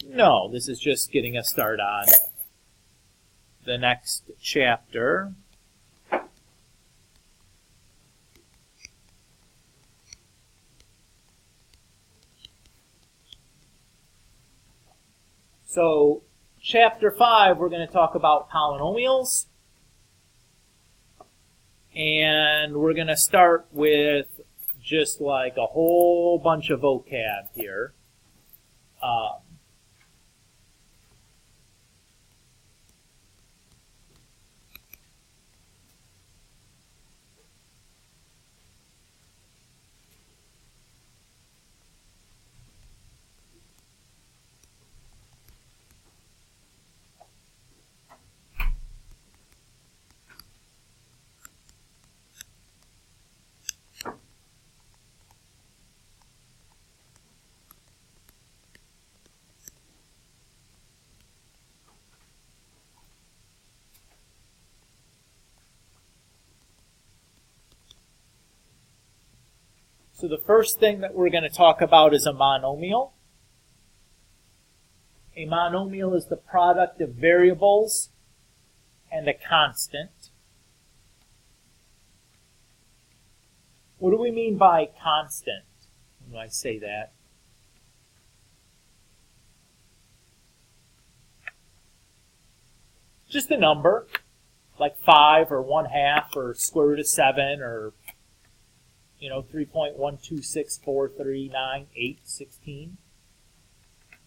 No, this is just getting us started on the next chapter. So, chapter 5, we're going to talk about polynomials. And we're going to start with just like a whole bunch of vocab here. So the first thing that we're going to talk about is a monomial. A monomial is the product of variables and a constant. What do we mean by constant when I say that? Just a number, like 5 or 1/2 or square root of 7 or 3.126439816.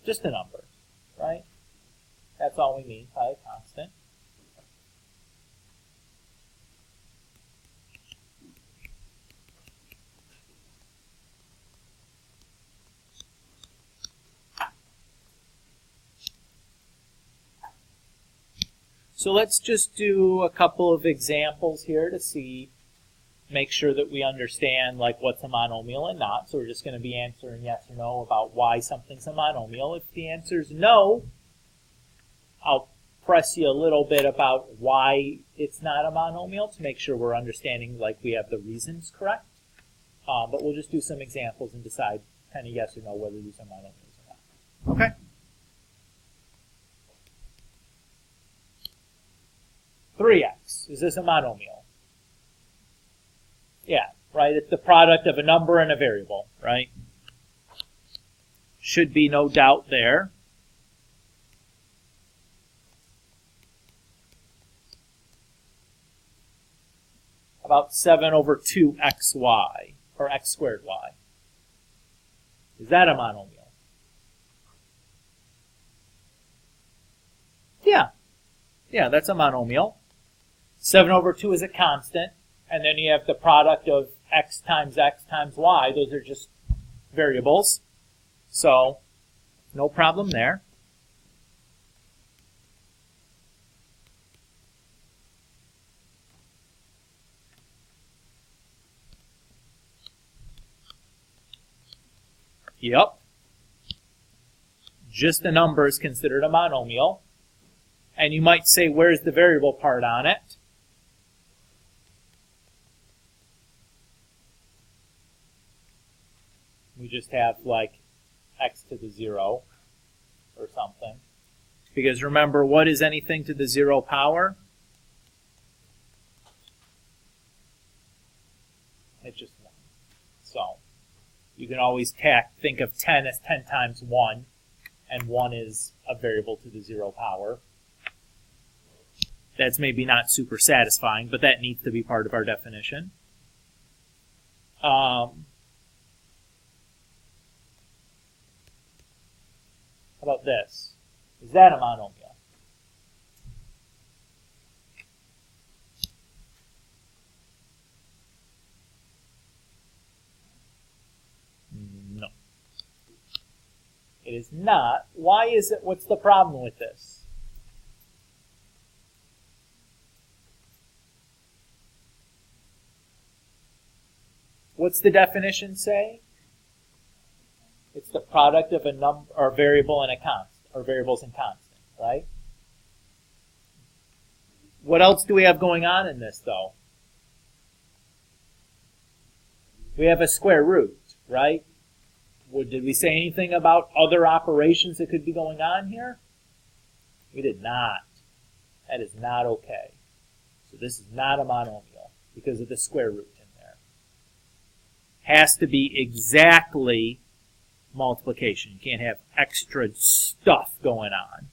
Just a number, right? That's all we mean by a constant. So let's just do a couple of examples here to make sure that we understand like what's a monomial and not. So we're just going to be answering yes or no about why something's a monomial. If the answer is no, I'll press you a little bit about why it's not a monomial to make sure we're understanding like we have the reasons correct. But we'll just do some examples and decide kind of yes or no whether these are monomials or not. Okay? (3x). Is this a monomial? Yeah, right? It's the product of a number and a variable, right? Should be no doubt there. About 7/2xy, or x squared y. Is that a monomial? Yeah. Yeah, that's a monomial. 7/2 is a constant. And then you have the product of x times y. Those are just variables. So, no problem there. Yep. Just a number is considered a monomial. And you might say, where's the variable part on it? We just have like x to the 0 or something. Because remember, what is anything to the 0 power? It's just 1. So you can always think of 10 as 10 times 1, and 1 is a variable to the 0 power. That's maybe not super satisfying, but that needs to be part of our definition. How about this? Is that a monomial? No. It is not. Why is it? What's the problem with this? What's the definition say? It's the product of a number or variable and a constant, or variables and constant, right? What else do we have going on in this, though? We have a square root, right? Did we say anything about other operations that could be going on here? We did not. That is not okay. So this is not a monomial because of the square root in there. Has to be exactly multiplication. You can't have extra stuff going on.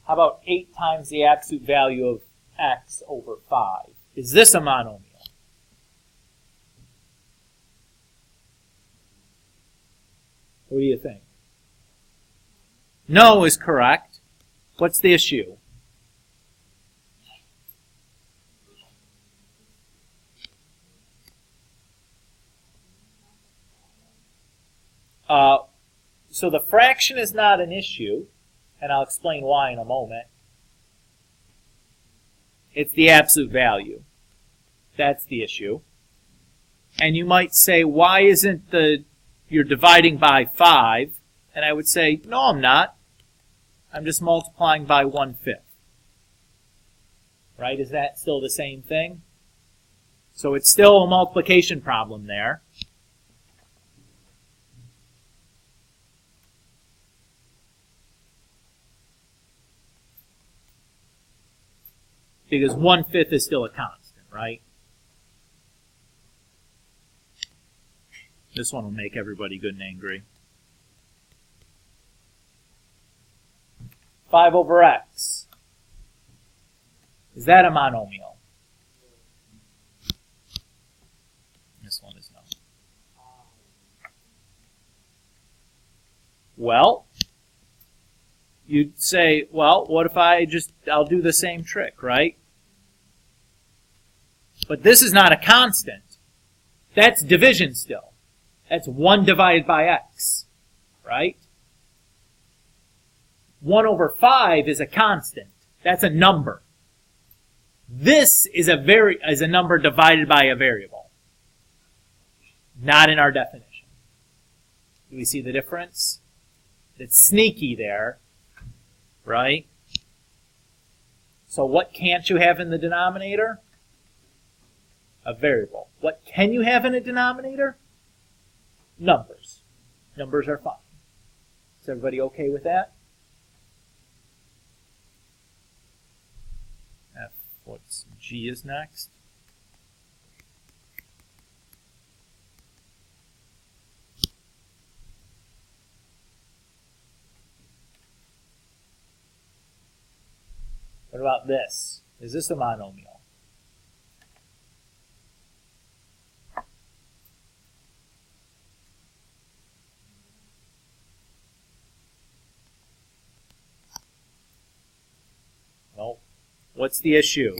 How about 8 times the absolute value of x over 5? Is this a monomial? What do you think? No is correct. What's the issue? So the fraction is not an issue, and I'll explain why in a moment. It's the absolute value. That's the issue. And you might say, why isn't you're dividing by 5? And I would say, no, I'm not. I'm just multiplying by 1/5. Right? Is that still the same thing? So it's still a multiplication problem there. Because 1/5 is still a constant, right? This one will make everybody good and angry. 5 over x. Is that a monomial? This one is no. Well, you'd say, well, what if I'll do the same trick, right? But this is not a constant. That's division still. That's 1 divided by x, right? 1 over 5 is a constant. That's a number. This is a number divided by a variable. Not in our definition. Do we see the difference? It's sneaky there, right? So what can't you have in the denominator? A variable. What can you have in a denominator? Numbers. Numbers are fine. Is everybody okay with that? What's G is next? What about this? Is this a monomial? Nope. What's the issue?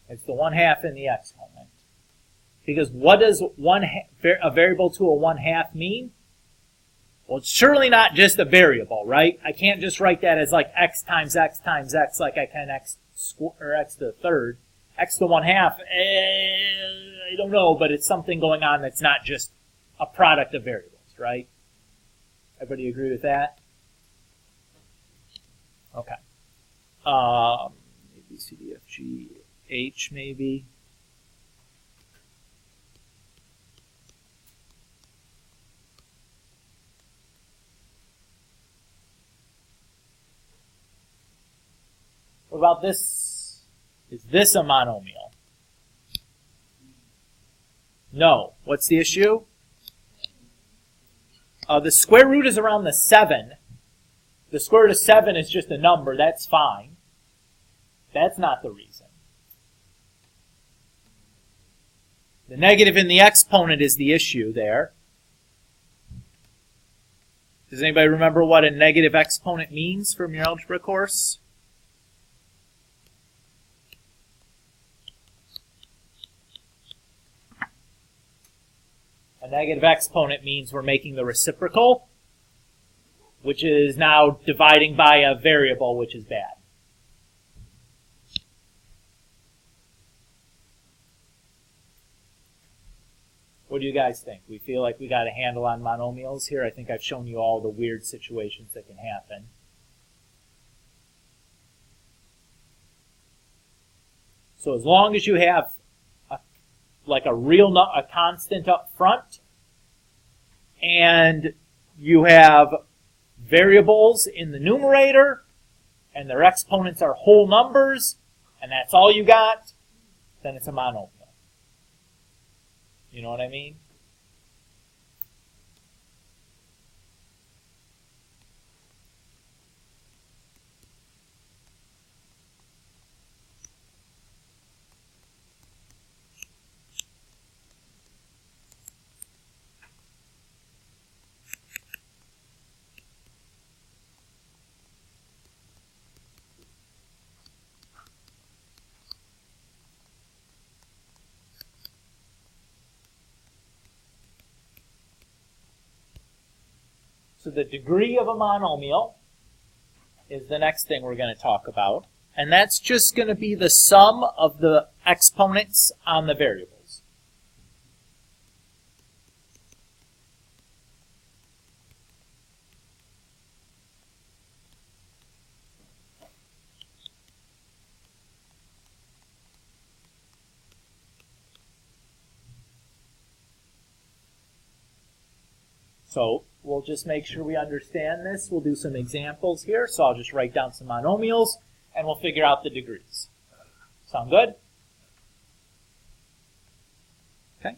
It's the 1/2 in the exponent. Because what does a variable to a 1/2 mean? Well, it's surely not just a variable, right? I can't just write that as like x times x times x like I can x to the third. X to 1/2, I don't know, but it's something going on that's not just a product of variables, right? Everybody agree with that? Okay. A, B, C, D, F, G, H maybe. What about this? Is this a monomial? No. What's the issue? The square root is around the 7. The square root of 7 is just a number. That's fine. That's not the reason. The negative in the exponent is the issue there. Does anybody remember what a negative exponent means from your algebra course? A negative exponent means we're making the reciprocal, which is now dividing by a variable, which is bad. What do you guys think? We feel like we got a handle on monomials here? I think I've shown you all the weird situations that can happen. So as long as you have a constant up front, and you have variables in the numerator, and their exponents are whole numbers, and that's all you got, then it's a monomial. You know what I mean? So the degree of a monomial is the next thing we're going to talk about. And that's just going to be the sum of the exponents on the variables. So we'll just make sure we understand this. We'll do some examples here. So I'll just write down some monomials, and we'll figure out the degrees. Sound good? Okay.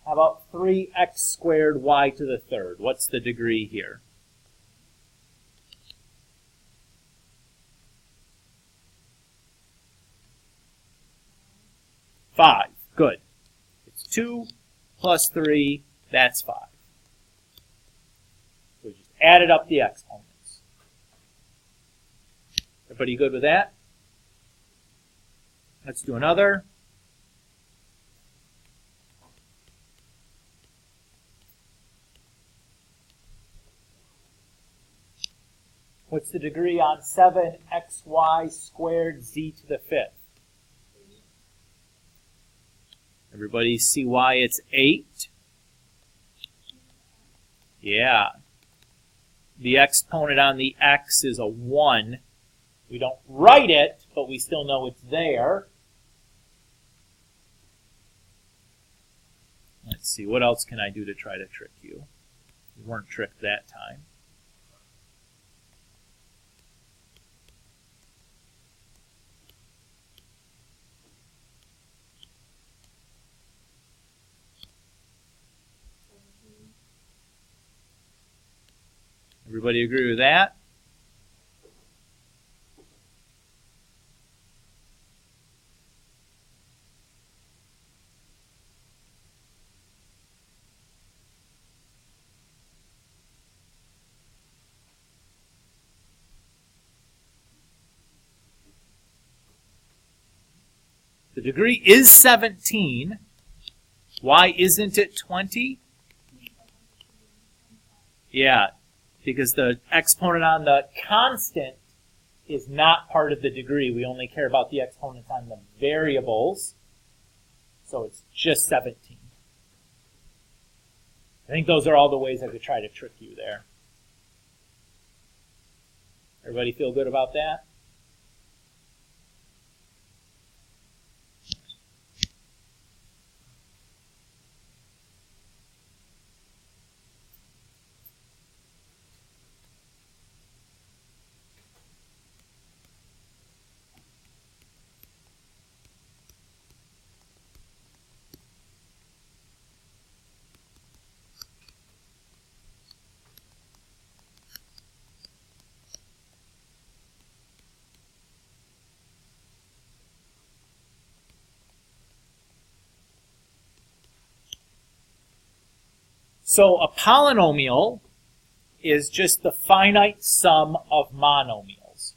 How about 3x squared y to the third? What's the degree here? 5. Good. It's 2 plus 3, that's 5. So we just added up the exponents. Everybody good with that? Let's do another. What's the degree on 7xy squared z to the fifth? Everybody see why it's 8? Yeah. The exponent on the x is a 1. We don't write it, but we still know it's there. Let's see, what else can I do to try to trick you? You weren't tricked that time. Everybody agree with that? The degree is 17. Why isn't it 20? Yeah. Because the exponent on the constant is not part of the degree. We only care about the exponents on the variables. So it's just 17. I think those are all the ways I could try to trick you there. Everybody feel good about that? So a polynomial is just the finite sum of monomials.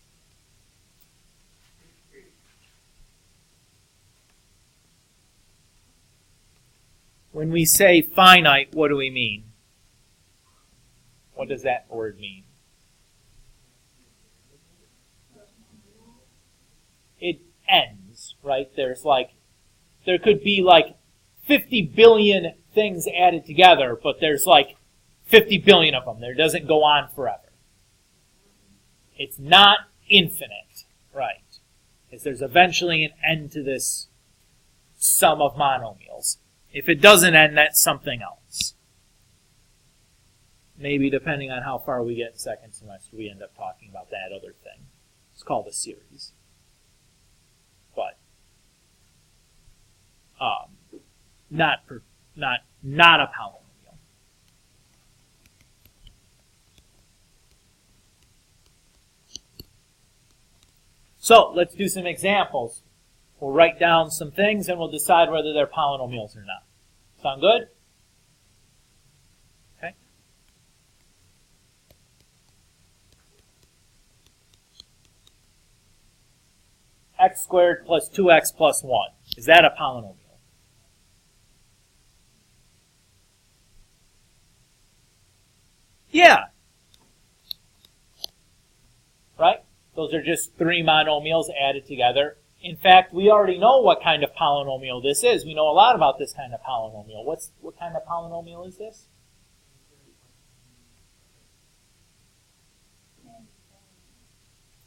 When we say finite, what do we mean? What does that word mean? it ends, right? There could be like 50 billion things added together, but there's like 50 billion of them. There doesn't go on forever. It's not infinite, right? Because there's eventually an end to this sum of monomials. If it doesn't end, that's something else. Maybe depending on how far we get in second semester, we end up talking about that other thing. It's called a series. But not a polynomial. So let's do some examples. We'll write down some things and we'll decide whether they're polynomials or not. Sound good? Okay. X squared plus 2x plus 1. Is that a polynomial? Yeah. Right? Those are just three monomials added together. In fact, we already know what kind of polynomial this is. We know a lot about this kind of polynomial. What kind of polynomial is this?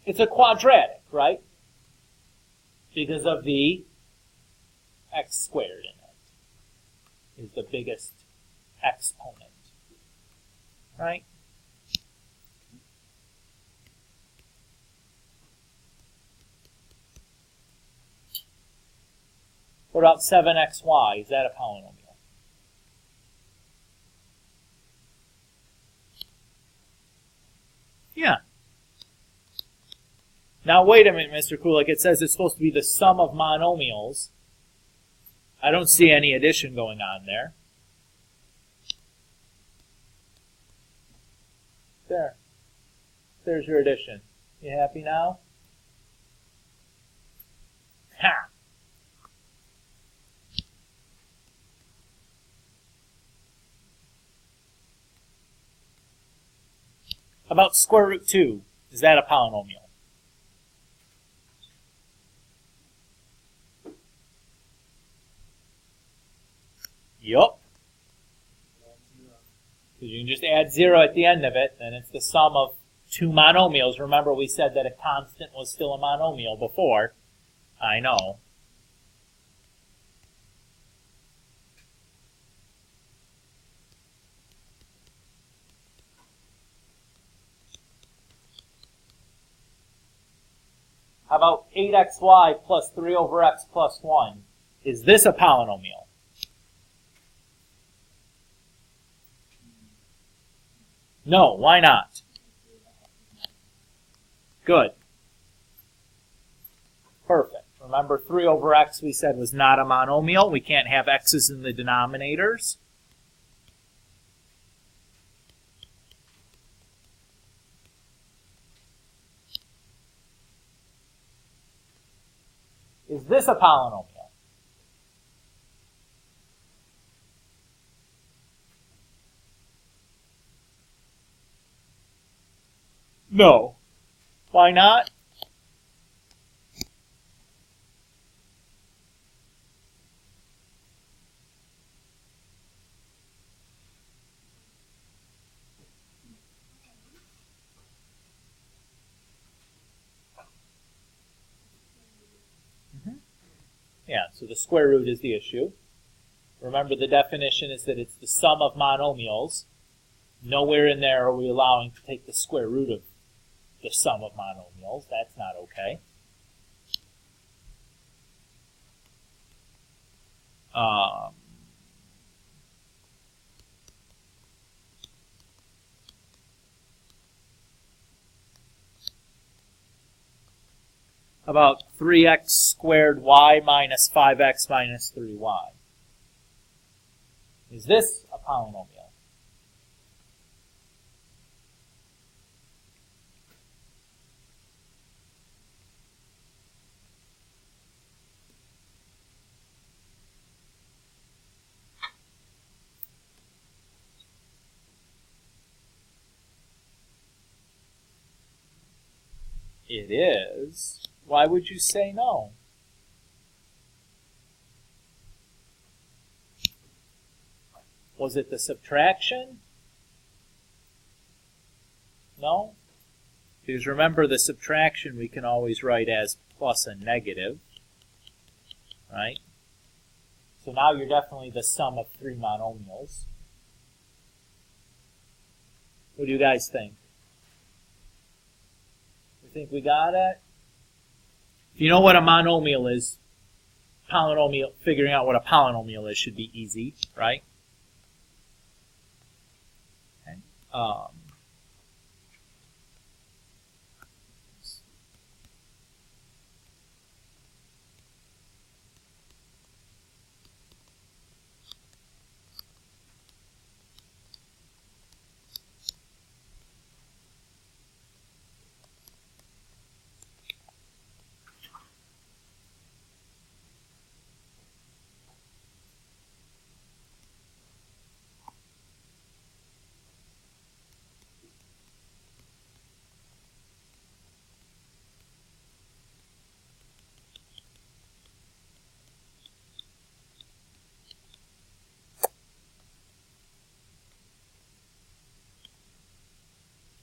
It's a quadratic, right? Because of the x squared in it is the biggest exponent, right? What about 7xy? Is that a polynomial? Yeah. Now wait a minute, Mr. Kulik. It says it's supposed to be the sum of monomials. I don't see any addition going on there. There. There's your addition. You happy now? Ha! About square root 2. Is that a polynomial? Yup. Because you can just add 0 at the end of it, and it's the sum of two monomials. Remember we said that a constant was still a monomial before. I know. How about 8xy plus 3 over x plus 1? Is this a polynomial? No, why not? Good. Perfect. Remember 3 over x we said was not a monomial. We can't have x's in the denominators. Is this a polynomial? No. Why not? Yeah, so the square root is the issue. Remember the definition is that it's the sum of monomials. Nowhere in there are we allowing to take the square root of the sum of monomials. That's not okay. About 3x squared y minus 5x minus 3y. Is this a polynomial? It is. Why would you say no? Was it the subtraction? No? Because remember, the subtraction we can always write as plus a negative, right? So now you're definitely the sum of three monomials. What do you guys think? You think we got it? If you know what a monomial is, figuring out what a polynomial is should be easy, right? Okay.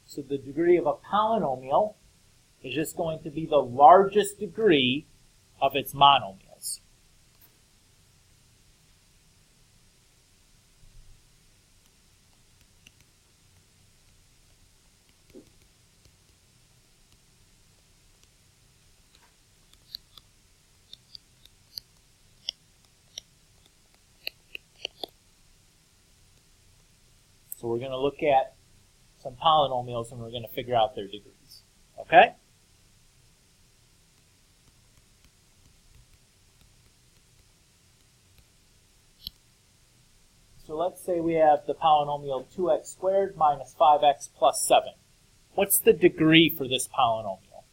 So the degree of a polynomial is just going to be the largest degree of its monomials. So we're going to look at some polynomials and we're going to figure out their degrees. Okay? So let's say we have the polynomial 2x squared minus 5x plus 7. What's the degree for this polynomial?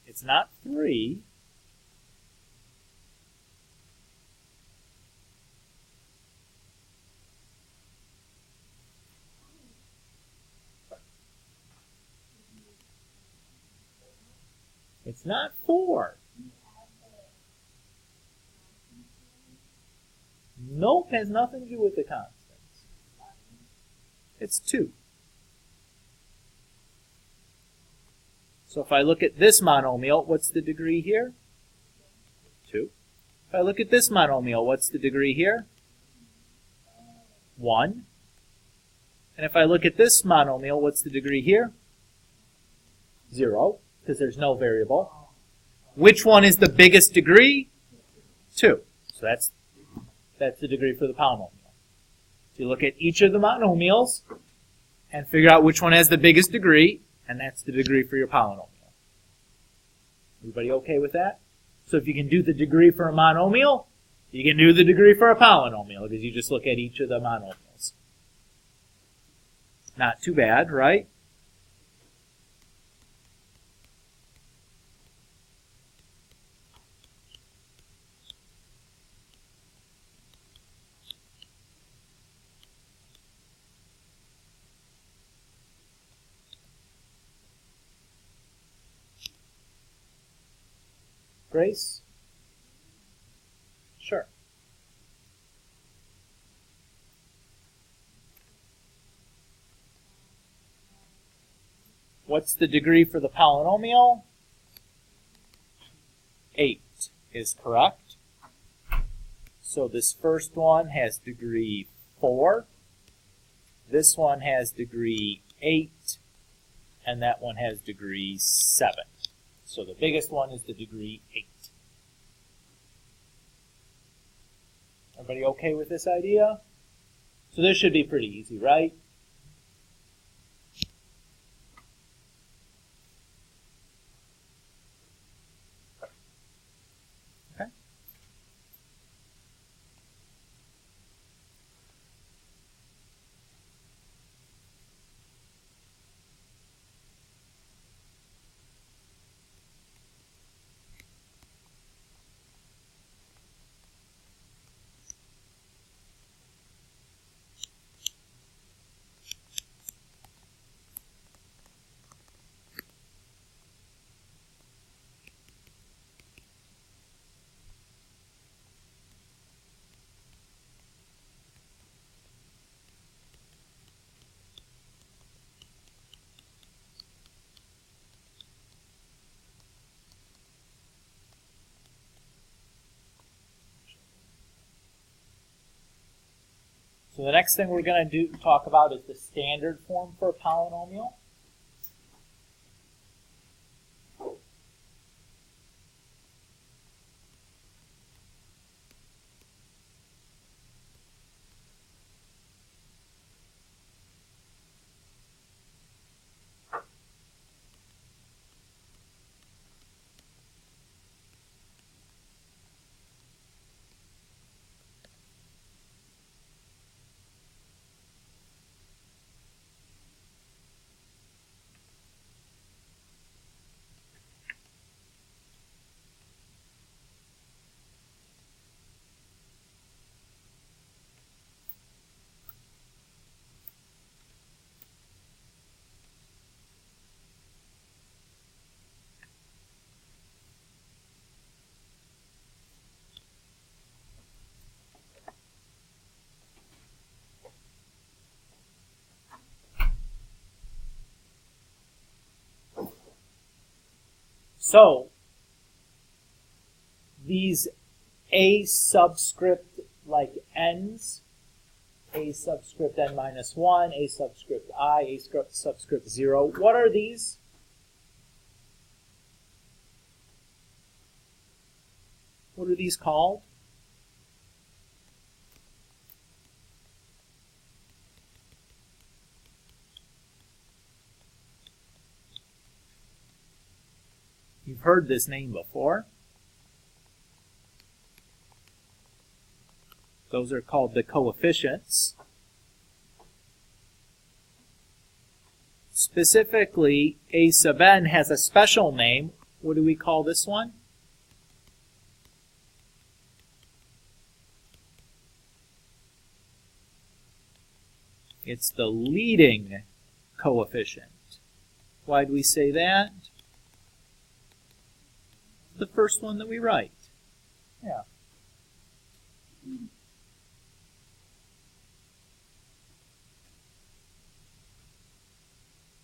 It's not 3. It's not 4. Nope, has nothing to do with the constants. It's 2. So if I look at this monomial, what's the degree here? 2. If I look at this monomial, what's the degree here? 1. And if I look at this monomial, what's the degree here? 0, because there's no variable. Which one is the biggest degree? 2. So that's the degree for the polynomial. So you look at each of the monomials and figure out which one has the biggest degree, and that's the degree for your polynomial. Everybody okay with that? So if you can do the degree for a monomial, you can do the degree for a polynomial, because you just look at each of the monomials. Not too bad, right? Grace? Sure. What's the degree for the polynomial? 8 is correct. So this first one has degree 4. This one has degree 8. And that one has degree 7. So the biggest one is the degree 8. Everybody okay with this idea? So this should be pretty easy, right? Okay. So the next thing we're going to talk about is the standard form for a polynomial. So, these a subscript like n's, a subscript n minus 1, a subscript I, a subscript 0, what are these? What are these called? You've heard this name before. Those are called the coefficients. Specifically, a sub n has a special name. What do we call this one? It's the leading coefficient. Why do we say that? The first one that we write. Yeah.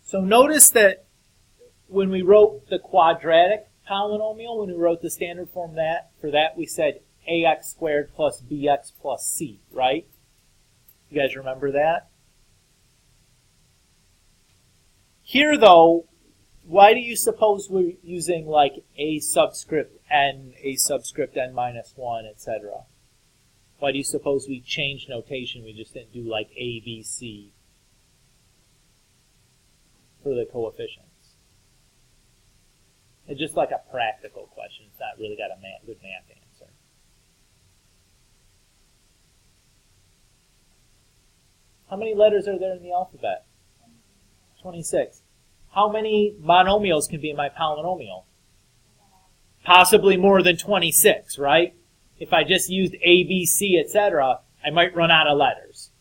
So notice that when we wrote the quadratic polynomial, when we wrote the standard form for that, we said ax squared plus bx plus c, right? You guys remember that? Here, though, why do you suppose we're using like a subscript n minus 1, etc.? Why do you suppose we changed notation? We just didn't do like a, b, c for the coefficients. It's just like a practical question. It's not really got a good math answer. How many letters are there in the alphabet? 26. How many monomials can be in my polynomial? Possibly more than 26, right? If I just used A, B, C, etc., I might run out of letters.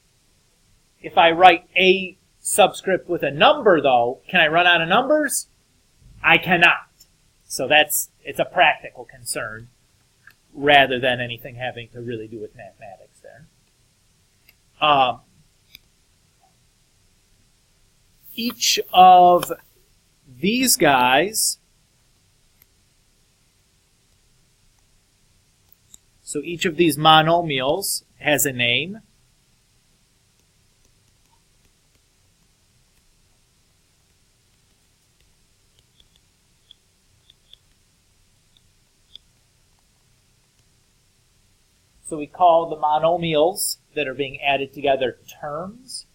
If I write a subscript with a number, though, can I run out of numbers? I cannot. So it's a practical concern rather than anything having to really do with mathematics there. Each of these guys, so each of these monomials has a name. So we call the monomials that are being added together terms.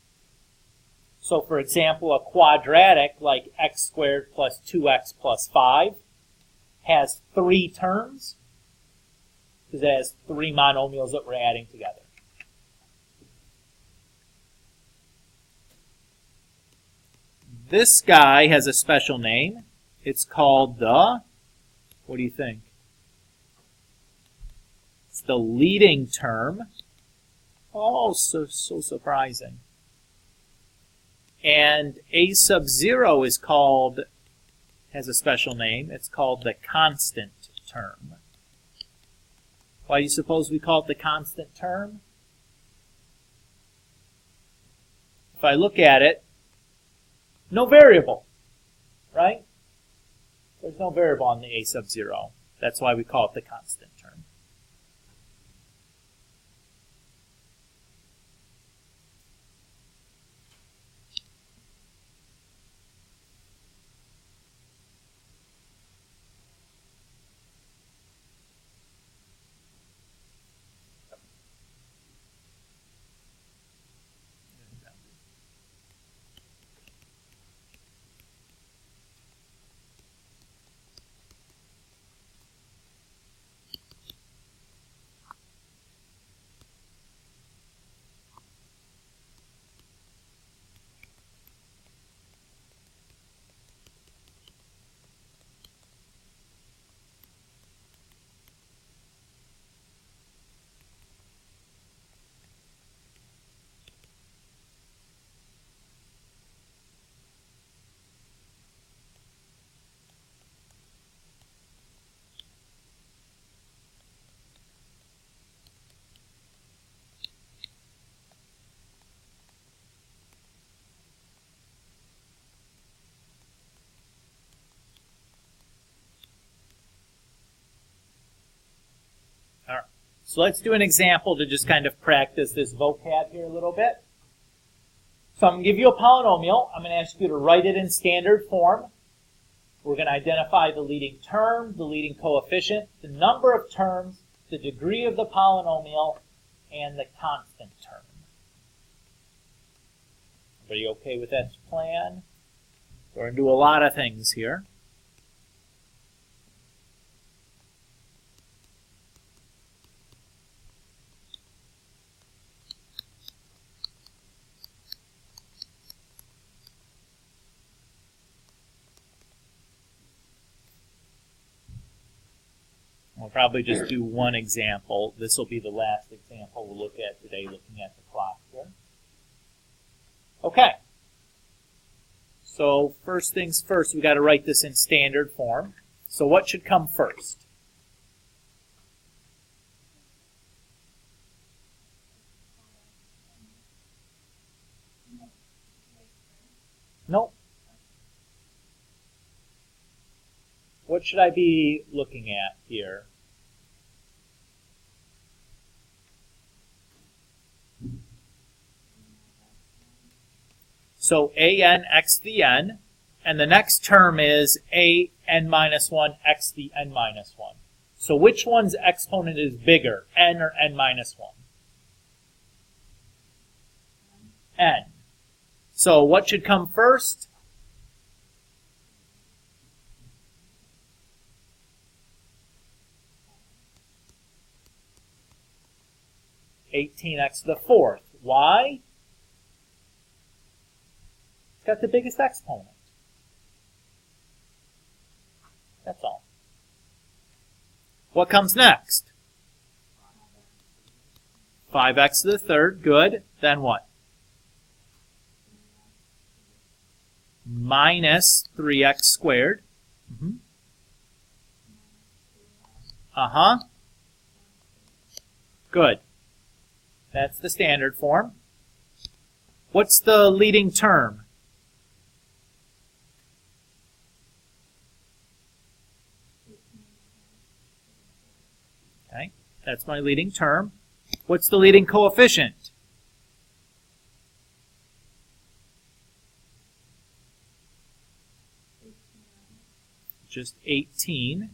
So for example, a quadratic like x squared plus 2x plus 5 has 3 terms because it has 3 monomials that we're adding together. This guy has a special name. It's called the, what do you think? It's the leading term. Oh, so surprising. And a sub 0 is called, has a special name. It's called the constant term. Why do you suppose we call it the constant term? If I look at it, no variable, right? There's no variable on the a sub 0. That's why we call it the constant term. So let's do an example to just kind of practice this vocab here a little bit. So I'm going to give you a polynomial. I'm going to ask you to write it in standard form. We're going to identify the leading term, the leading coefficient, the number of terms, the degree of the polynomial, and the constant term. Everybody okay with that plan? We're going to do a lot of things here. We'll probably just do one example. This will be the last example we'll look at today, looking at the clock here. Okay. So first things first, we got to write this in standard form. So what should come first? Nope. What should I be looking at here? So an x the n, and the next term is a n minus 1 x the n minus 1. So which one's exponent is bigger, n or n minus 1? N. So what should come first? (18x to the 4th). Why? It's got the biggest exponent. That's all. What comes next? 5x to the 3rd. Good. Then what? Minus 3x squared. Good. That's the standard form. What's the leading term? Okay, that's my leading term. What's the leading coefficient? Just 18.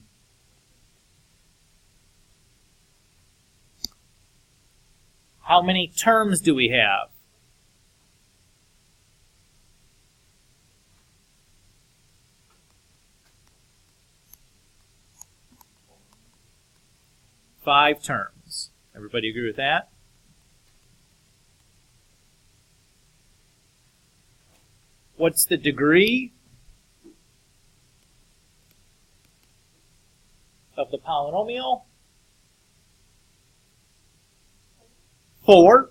How many terms do we have? Five terms. Everybody agree with that? What's the degree of the polynomial? 4.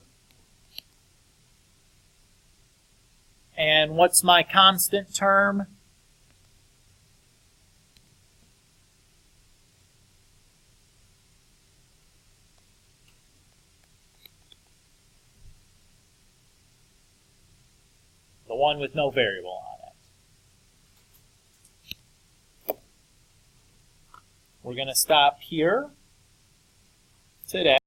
And what's my constant term? The one with no variable on it. We're going to stop here today.